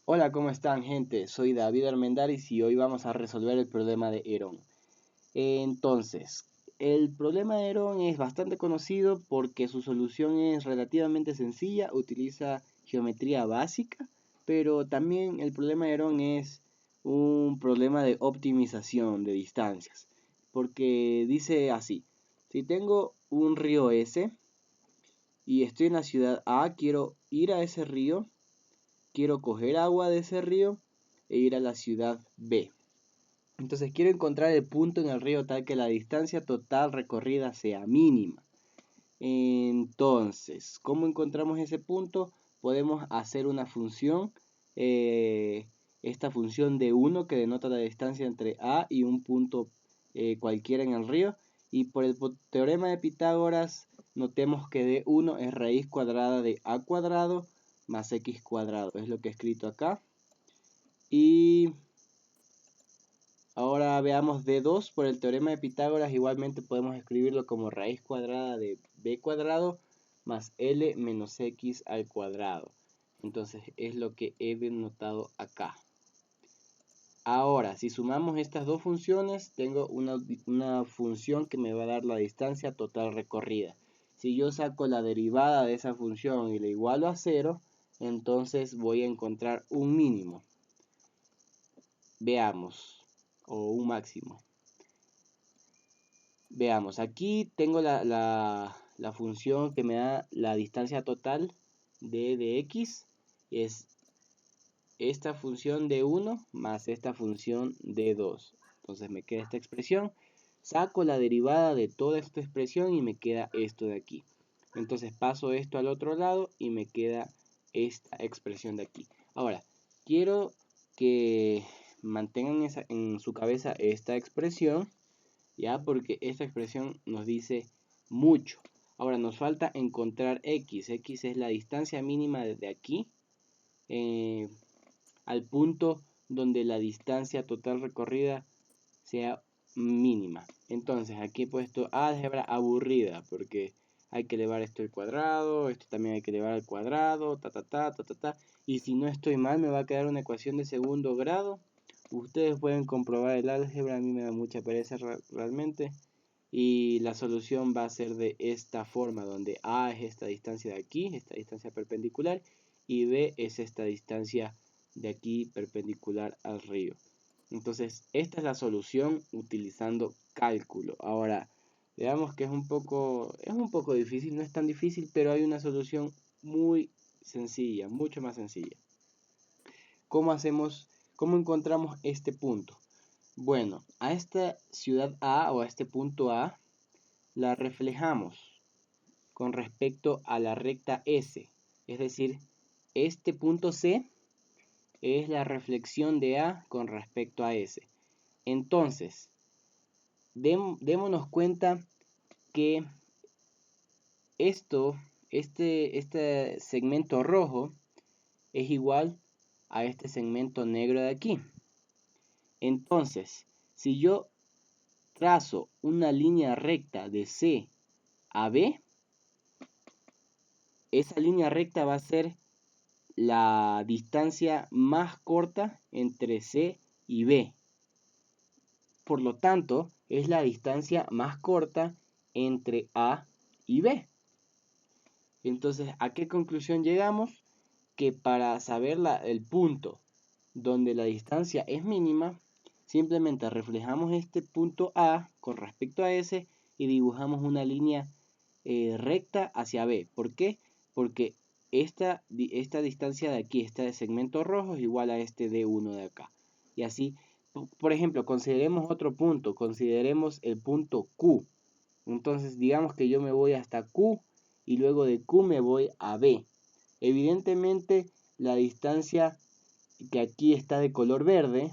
Hola, ¿cómo están, gente? Soy David Armendáriz y hoy vamos a resolver el problema de Herón. Entonces, el problema de Herón es bastante conocido porque su solución es relativamente sencilla, utiliza geometría básica, pero también el problema de Herón es un problema de optimización de distancias, porque dice así: si tengo un río S y estoy en la ciudad A, quiero ir a ese río. Quiero coger agua de ese río e ir a la ciudad B. Entonces quiero encontrar el punto en el río tal que la distancia total recorrida sea mínima. Entonces, ¿cómo encontramos ese punto? Podemos hacer una función, esta función de 1 que denota la distancia entre A y un punto cualquiera en el río. Y por el teorema de Pitágoras, notemos que D1 es raíz cuadrada de A cuadrado más X cuadrado. Es lo que he escrito acá. Y ahora veamos D2 por el teorema de Pitágoras. Igualmente podemos escribirlo como raíz cuadrada de B cuadrado más L menos X al cuadrado. Entonces es lo que he denotado acá. Ahora, si sumamos estas dos funciones, tengo una función que me va a dar la distancia total recorrida. Si yo saco la derivada de esa función y la igualo a 0, entonces voy a encontrar un mínimo. Veamos, o un máximo. Veamos, aquí tengo la función que me da la distancia total de x. Es esta función de 1 más esta función de 2. Entonces me queda esta expresión. Saco la derivada de toda esta expresión y me queda esto de aquí. Entonces paso esto al otro lado y me queda esta expresión de aquí. Ahora, quiero que mantengan en su cabeza esta expresión, ¿ya? Porque esta expresión nos dice mucho. Ahora nos falta encontrar x. X es la distancia mínima desde aquí al punto donde la distancia total recorrida sea mínima. Entonces aquí he puesto álgebra aburrida porque hay que elevar esto al cuadrado, esto también hay que elevar al cuadrado, y si no estoy mal me va a quedar una ecuación de segundo grado. Ustedes pueden comprobar el álgebra, a mí me da mucha pereza realmente. Y la solución va a ser de esta forma, donde A es esta distancia de aquí, esta distancia perpendicular, y B es esta distancia de aquí perpendicular al río. Entonces, esta es la solución utilizando cálculo. Ahora, veamos que es un poco difícil, no es tan difícil, pero hay una solución muy sencilla, mucho más sencilla. ¿Cómo encontramos este punto? Bueno, a esta ciudad A o a este punto A la reflejamos con respecto a la recta S. Es decir, este punto C es la reflexión de A con respecto a S. Entonces, démonos cuenta que este segmento rojo es igual a este segmento negro de aquí. Entonces, si yo trazo una línea recta de C a B, esa línea recta va a ser la distancia más corta entre C y B. Por lo tanto, es la distancia más corta entre A y B. Entonces, ¿a qué conclusión llegamos? Que para saber el punto donde la distancia es mínima, simplemente reflejamos este punto A con respecto a S y dibujamos una línea recta hacia B. ¿Por qué? Porque esta distancia de aquí, este segmento rojo, es igual a este D1 de acá. Y así, por ejemplo, consideremos otro punto, consideremos el punto Q. Entonces, digamos que yo me voy hasta Q y luego de Q me voy a B. Evidentemente, la distancia que aquí está de color verde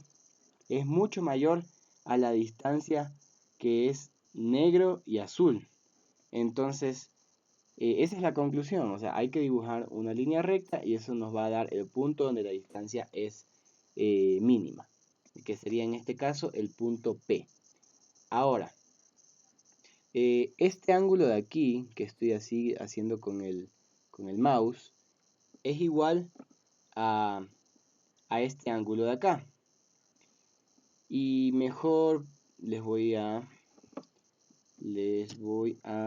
es mucho mayor a la distancia que es negro y azul. Entonces, esa es la conclusión. O sea, hay que dibujar una línea recta y eso nos va a dar el punto donde la distancia es mínima, que sería en este caso el punto P. Ahora, este ángulo de aquí, que estoy así haciendo con el mouse, es igual a a este ángulo de acá. Y mejor les voy a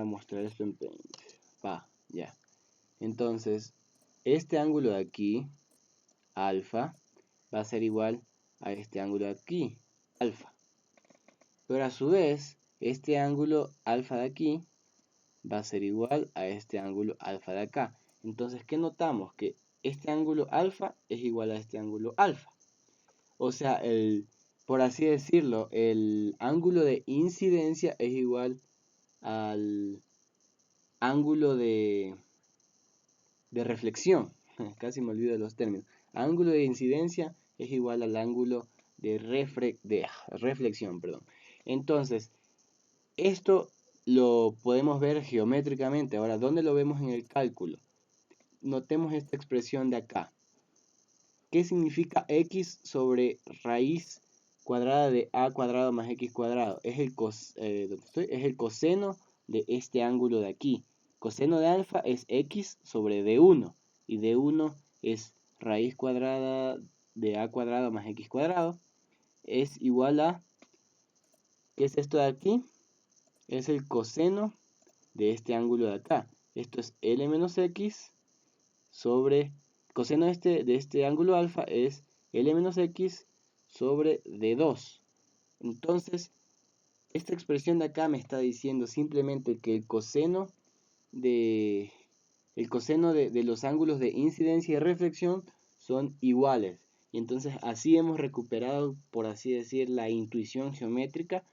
mostrar esto en Paint. Ya. Entonces, este ángulo de aquí, alfa, va a ser igual a este ángulo de aquí, alfa. Pero a su vez, este ángulo alfa de aquí va a ser igual a este ángulo alfa de acá. Entonces, ¿qué notamos? Que este ángulo alfa es igual a este ángulo alfa. O sea, por así decirlo, el ángulo de incidencia es igual al ángulo de reflexión. Casi me olvido de los términos. Ángulo de incidencia es igual al ángulo de reflexión. Entonces, esto lo podemos ver geométricamente. Ahora, ¿dónde lo vemos en el cálculo? Notemos esta expresión de acá. ¿Qué significa x sobre raíz cuadrada de a cuadrado más x cuadrado? Es el coseno de este ángulo de aquí. Coseno de alfa es x sobre d1. Y d1 es raíz cuadrada de a cuadrado más x cuadrado. Es igual a... ¿Qué es esto de aquí? Es el coseno de este ángulo de acá. Esto es L menos X sobre... Coseno de este ángulo alfa es L menos X sobre D2. Entonces, esta expresión de acá me está diciendo simplemente que el coseno de los ángulos de incidencia y reflexión son iguales. Y entonces así hemos recuperado, por así decir, la intuición geométrica.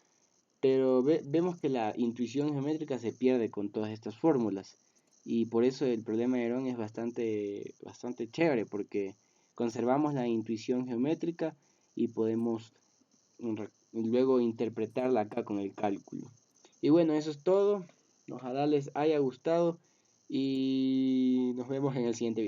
Pero vemos que la intuición geométrica se pierde con todas estas fórmulas. Y por eso el problema de Herón es bastante chévere, porque conservamos la intuición geométrica y podemos luego interpretarla acá con el cálculo. Y bueno, eso es todo. Ojalá les haya gustado y nos vemos en el siguiente video.